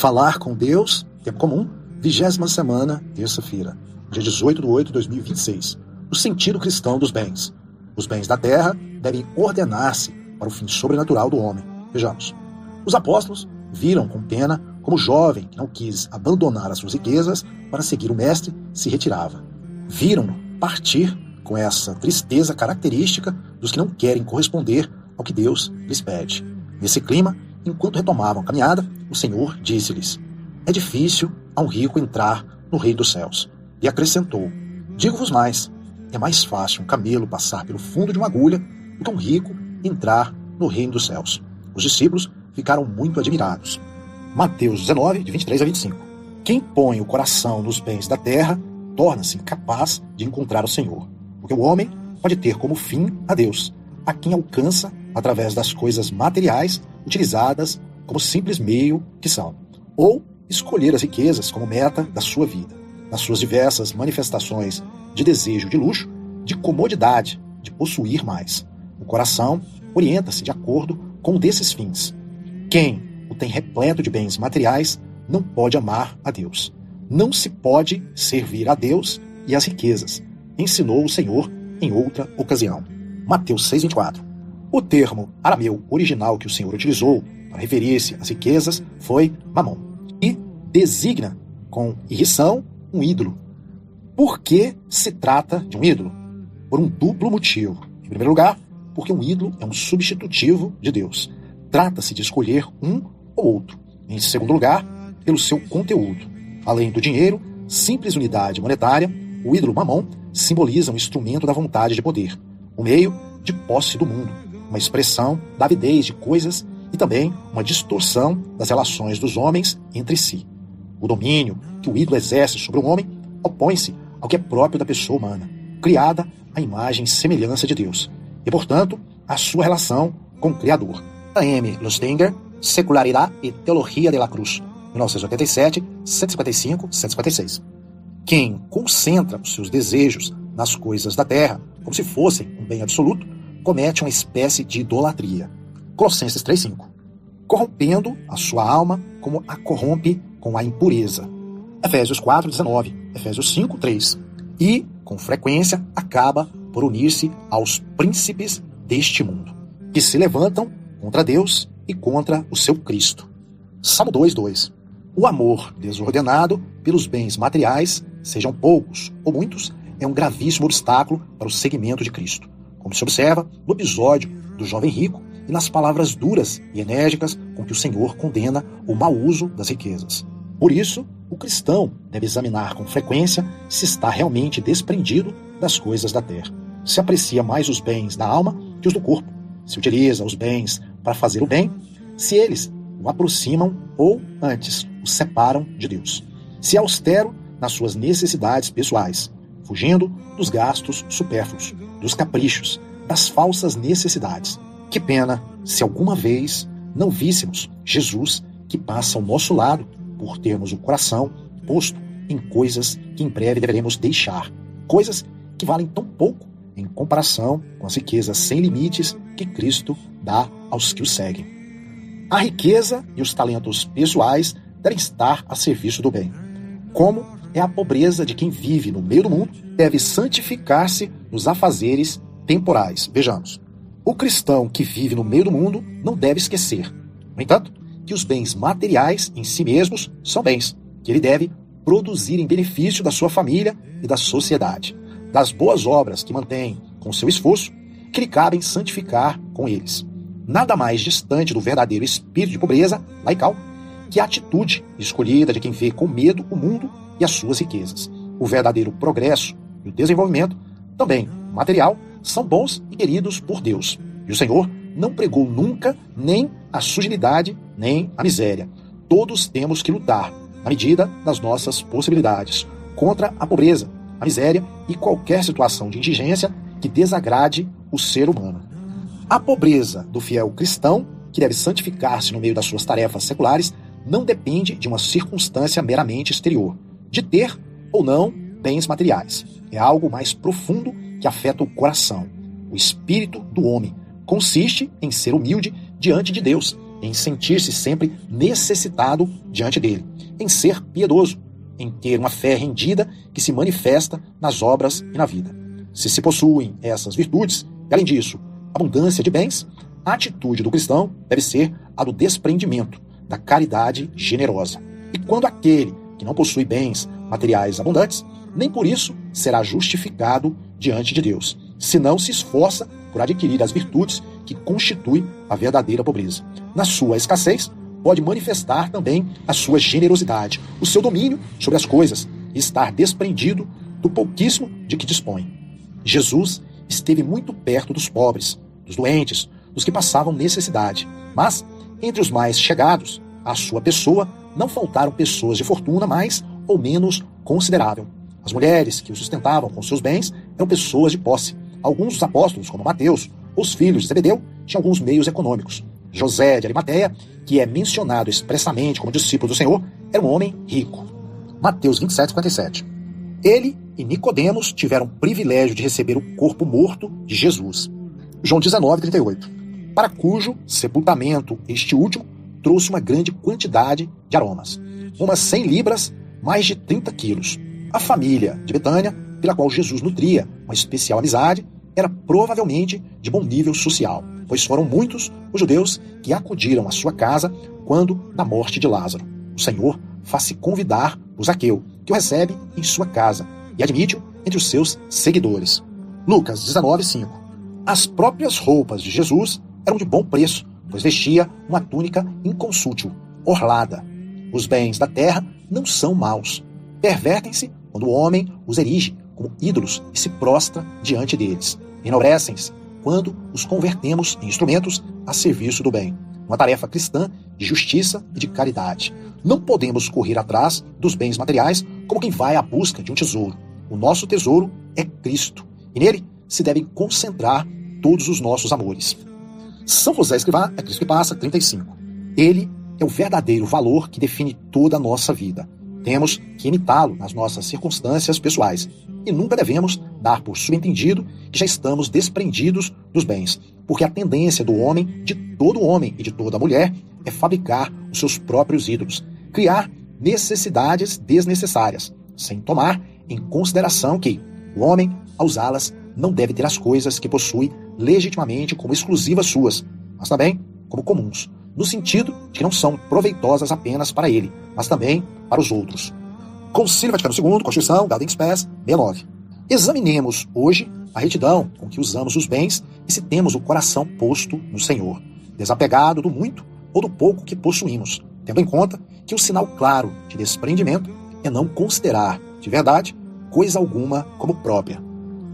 Falar com Deus, tempo comum, 20ª semana, terça-feira, dia 18/8/2026. O sentido cristão dos bens. Os bens da terra devem ordenar-se para o fim sobrenatural do homem. Vejamos. Os apóstolos viram com pena como o jovem que não quis abandonar as suas riquezas para seguir o mestre se retirava. Viram-no partir com essa tristeza característica dos que não querem corresponder ao que Deus lhes pede. Nesse clima, enquanto retomavam a caminhada, o Senhor disse-lhes: é difícil a um rico entrar no reino dos céus. E acrescentou: digo-vos mais, é mais fácil um camelo passar pelo fundo de uma agulha do que um rico entrar no reino dos céus. Os discípulos ficaram muito admirados. Mateus 19, de 23 a 25. Quem põe o coração nos bens da terra torna-se incapaz de encontrar o Senhor, porque o homem pode ter como fim a Deus, a quem alcança através das coisas materiais utilizadas como simples meio que são, ou escolher as riquezas como meta da sua vida, nas suas diversas manifestações de desejo de luxo, de comodidade, de possuir mais. O coração orienta-se de acordo com um desses fins. Quem o tem repleto de bens materiais não pode amar a Deus. Não se pode servir a Deus e às riquezas, ensinou o Senhor em outra ocasião. Mateus 6,24. O termo arameu original que o Senhor utilizou para referir-se às riquezas foi mamon, e designa com irrição um ídolo. Por que se trata de um ídolo? Por um duplo motivo. Em primeiro lugar, porque um ídolo é um substitutivo de Deus. Trata-se de escolher um ou outro. Em segundo lugar, pelo seu conteúdo. Além do dinheiro, simples unidade monetária, o ídolo mamon simboliza um instrumento da vontade de poder, um meio de posse do mundo, uma expressão da avidez de coisas e também uma distorção das relações dos homens entre si. O domínio que o ídolo exerce sobre o homem opõe-se ao que é próprio da pessoa humana, criada à imagem e semelhança de Deus, e, portanto, à sua relação com o Criador. A.M. Lustinger, Secularidade e Teologia de la Cruz, 1987, 155, 156. Quem concentra os seus desejos nas coisas da terra, como se fossem um bem absoluto, comete uma espécie de idolatria. Colossenses 3,5. Corrompendo a sua alma como a corrompe com a impureza. Efésios 4,19. Efésios 5,3. E, com frequência, acaba por unir-se aos príncipes deste mundo, que se levantam contra Deus e contra o seu Cristo. Salmo 2,2. O amor desordenado pelos bens materiais, sejam poucos ou muitos, é um gravíssimo obstáculo para o seguimento de Cristo, como se observa no episódio do jovem rico e nas palavras duras e enérgicas com que o Senhor condena o mau uso das riquezas. Por isso, o cristão deve examinar com frequência se está realmente desprendido das coisas da terra. Se aprecia mais os bens da alma que os do corpo, se utiliza os bens para fazer o bem, se eles o aproximam ou, antes, o separam de Deus. Se é austero nas suas necessidades pessoais, fugindo dos gastos supérfluos, dos caprichos, das falsas necessidades. Que pena se alguma vez não víssemos Jesus que passa ao nosso lado por termos o coração posto em coisas que em breve deveremos deixar, coisas que valem tão pouco em comparação com as riquezas sem limites que Cristo dá aos que o seguem. A riqueza e os talentos pessoais devem estar a serviço do bem. Como é a pobreza de quem vive no meio do mundo, deve santificar-se nos afazeres temporais. Vejamos. O cristão que vive no meio do mundo não deve esquecer, no entanto, que os bens materiais em si mesmos são bens, que ele deve produzir em benefício da sua família e da sociedade, das boas obras que mantém com seu esforço, que lhe cabem santificar com eles. Nada mais distante do verdadeiro espírito de pobreza laical que a atitude escolhida de quem vê com medo o mundo e as suas riquezas. O verdadeiro progresso e o desenvolvimento, também material, são bons e queridos por Deus. E o Senhor não pregou nunca nem a sujidade, nem a miséria. Todos temos que lutar, na medida das nossas possibilidades, contra a pobreza, a miséria e qualquer situação de indigência que desagrade o ser humano. A pobreza do fiel cristão, que deve santificar-se no meio das suas tarefas seculares, não depende de uma circunstância meramente exterior, de ter ou não bens materiais. É algo mais profundo que afeta o coração. O espírito do homem consiste em ser humilde diante de Deus em sentir-se sempre necessitado diante dele, em ser piedoso, em ter uma fé rendida que se manifesta nas obras e na vida. Se possuem essas virtudes, e além disso, abundância de bens, a atitude do cristão deve ser a do desprendimento, da caridade generosa. E quando aquele que não possui bens materiais abundantes, nem por isso será justificado diante de Deus, se não se esforça por adquirir as virtudes que constituem a verdadeira pobreza. Na sua escassez, pode manifestar também a sua generosidade, o seu domínio sobre as coisas e estar desprendido do pouquíssimo de que dispõe. Jesus esteve muito perto dos pobres, dos doentes, dos que passavam necessidade, mas entre os mais chegados à sua pessoa não faltaram pessoas de fortuna mais ou menos considerável. As mulheres que o sustentavam com seus bens eram pessoas de posse. Alguns dos apóstolos, como Mateus, os filhos de Zebedeu, tinham alguns meios econômicos. José de Arimateia, que é mencionado expressamente como discípulo do Senhor, era um homem rico. Mateus 27:57. Ele e Nicodemos tiveram o privilégio de receber o corpo morto de Jesus. João 19:38. Para cujo sepultamento este último trouxe uma grande quantidade de aromas. Umas 100 libras, mais de 30 quilos. A família de Betânia, pela qual Jesus nutria uma especial amizade, era provavelmente de bom nível social, pois foram muitos os judeus que acudiram à sua casa quando da morte de Lázaro. O Senhor faz-se convidar o Zaqueu, que o recebe em sua casa, e admite-o entre os seus seguidores. Lucas 19:5. As próprias roupas de Jesus eram de bom preço, pois vestia uma túnica inconsútil, orlada. Os bens da terra não são maus. Pervertem-se quando o homem os erige como ídolos e se prostra diante deles. Enobrecem-se quando os convertemos em instrumentos a serviço do bem. Uma tarefa cristã de justiça e de caridade. Não podemos correr atrás dos bens materiais como quem vai à busca de um tesouro. O nosso tesouro é Cristo, e nele se devem concentrar todos os nossos amores. São José Escrivá é Cristo que passa, 35. Ele é o verdadeiro valor que define toda a nossa vida. Temos que imitá-lo nas nossas circunstâncias pessoais e nunca devemos dar por subentendido que já estamos desprendidos dos bens, porque a tendência do homem, de todo homem e de toda mulher, é fabricar os seus próprios ídolos, criar necessidades desnecessárias, sem tomar em consideração que o homem, ao usá-las, não deve ter as coisas que possui legitimamente como exclusivas suas, mas também como comuns, no sentido de que não são proveitosas apenas para ele, mas também para os outros. Concílio Vaticano II, Constituição, Gaudium et Spes, 69. Examinemos hoje a retidão com que usamos os bens e se temos o coração posto no Senhor, desapegado do muito ou do pouco que possuímos, tendo em conta que o sinal claro de desprendimento é não considerar, de verdade, coisa alguma como própria.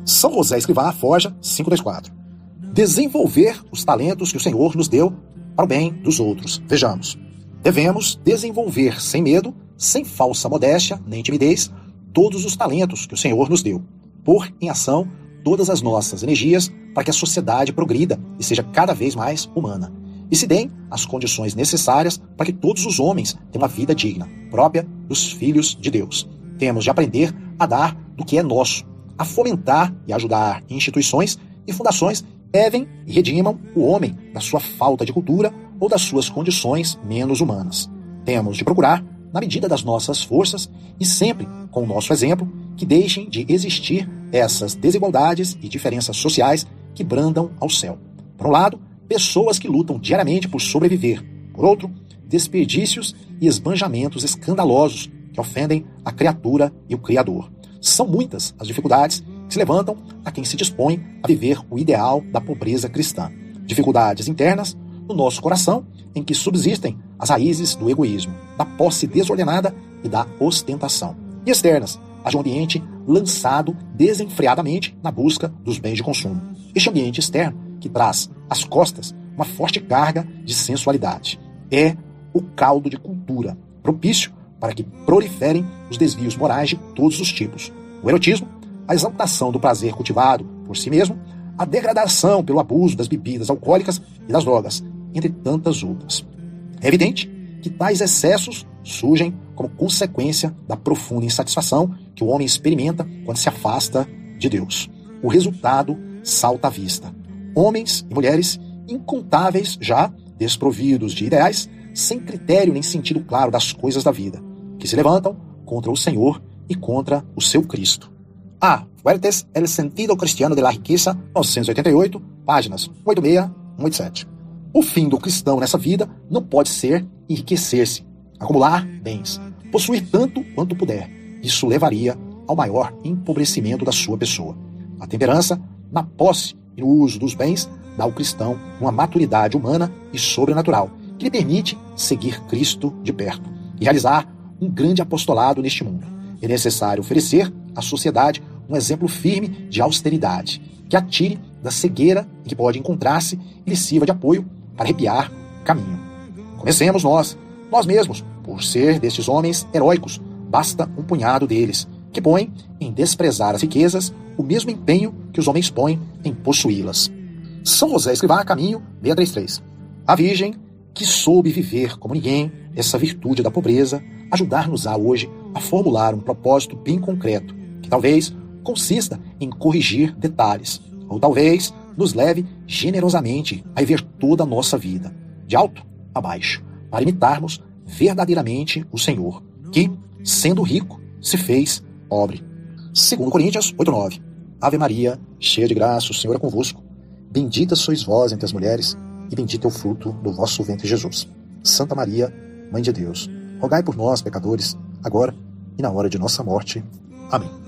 São José Escrivá, Forja, 524. Desenvolver os talentos que o Senhor nos deu para o bem dos outros. Vejamos. Devemos desenvolver sem medo, sem falsa modéstia nem timidez, todos os talentos que o Senhor nos deu. Pôr em ação todas as nossas energias para que a sociedade progrida e seja cada vez mais humana. E se deem as condições necessárias para que todos os homens tenham uma vida digna, própria dos filhos de Deus. Temos de aprender a dar do que é nosso, a fomentar e ajudar instituições e fundações que devem e redimam o homem da sua falta de cultura ou das suas condições menos humanas. Temos de procurar, na medida das nossas forças e sempre com o nosso exemplo, que deixem de existir essas desigualdades e diferenças sociais que brandam ao céu. Por um lado, pessoas que lutam diariamente por sobreviver. Por outro, desperdícios e esbanjamentos escandalosos que ofendem a criatura e o Criador. São muitas as dificuldades que se levantam a quem se dispõe a viver o ideal da pobreza cristã. Dificuldades internas no nosso coração, em que subsistem as raízes do egoísmo, da posse desordenada e da ostentação. E externas, as de um ambiente lançado desenfreadamente na busca dos bens de consumo. Este ambiente externo, que traz às costas uma forte carga de sensualidade, é o caldo de cultura, propício para que proliferem os desvios morais de todos os tipos. O erotismo, a exaltação do prazer cultivado por si mesmo, a degradação pelo abuso das bebidas alcoólicas e das drogas, entre tantas outras. É evidente que tais excessos surgem como consequência da profunda insatisfação que o homem experimenta quando se afasta de Deus. O resultado salta à vista. Homens e mulheres incontáveis já desprovidos de ideais, sem critério nem sentido claro das coisas da vida, que se levantam contra o Senhor e contra o seu Cristo. Fuertes el sentido cristiano de la riqueza, 988, páginas 86, 187. O fim do cristão nessa vida não pode ser enriquecer-se, acumular bens, possuir tanto quanto puder. Isso levaria ao maior empobrecimento da sua pessoa. A temperança, na posse e no uso dos bens, dá ao cristão uma maturidade humana e sobrenatural, que lhe permite seguir Cristo de perto e realizar um grande apostolado neste mundo. É necessário oferecer à sociedade um exemplo firme de austeridade, que a tire da cegueira em que pode encontrar-se e lhe sirva de apoio para arrepiar o caminho. Comecemos nós mesmos, por ser destes homens heróicos, basta um punhado deles, que põem em desprezar as riquezas o mesmo empenho que os homens põem em possuí-las. São José Escrivá, caminho 633. A Virgem, que soube viver como ninguém essa virtude da pobreza, ajudar-nos-á hoje a formular um propósito bem concreto, que talvez consista em corrigir detalhes, ou talvez nos leve generosamente a rever toda a nossa vida, de alto a baixo, para imitarmos verdadeiramente o Senhor, que, sendo rico, se fez pobre. 2 Coríntios 8:9. Ave Maria, cheia de graça, o Senhor é convosco. Bendita sois vós entre as mulheres, e bendito é o fruto do vosso ventre, Jesus. Santa Maria, Mãe de Deus, rogai por nós, pecadores, agora e na hora de nossa morte. Amém.